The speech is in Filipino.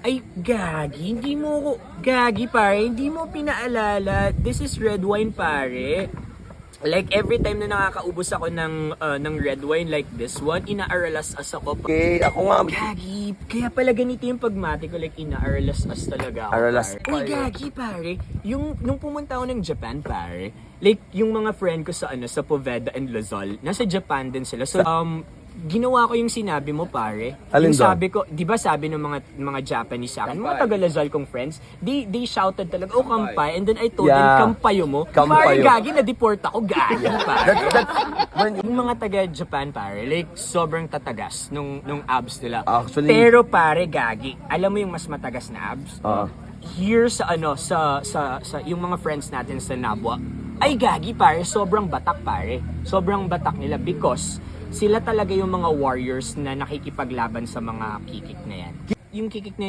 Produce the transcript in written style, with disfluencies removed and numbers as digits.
Ay, gagi, hindi mo ko, gagi pare, hindi mo pinaalala. This is red wine pare. Like every time na nakakaubos ako ng red wine like this one, inaaralas-as ako. Okay, ako nga. Gagi, kaya pala ganito yung pagmati ko, like inaaralas-as talaga ako. Aralas. Pare. Ay, gagi pare, nung pumunta ako ng Japan pare, like yung mga friend ko sa sa Poveda and Luzon, nasa Japan din sila. So ginawa ko yung sinabi mo pare. Alin Yung doon? sabi ko, 'di ba sabi ng mga Japanese sa akin, mga taga-Luzon kong friends, they shouted talaga, "Oh, kampay." And then I told them, Yeah. "Kampayo mo." Kampayo. Pare, gagi na deport ako, gagi pare. When, Yung mga taga-Japan pare, like sobrang tatagas nung abs nila. Actually- Pero pare, gagi, alam mo yung mas matagas na abs? Here sa sa yung mga friends natin sa Nabwa, ay gagi pare, sobrang batak pare. Sobrang batak nila because sila talaga yung mga warriors na nakikipaglaban sa mga kikik na yan. Yung kikik na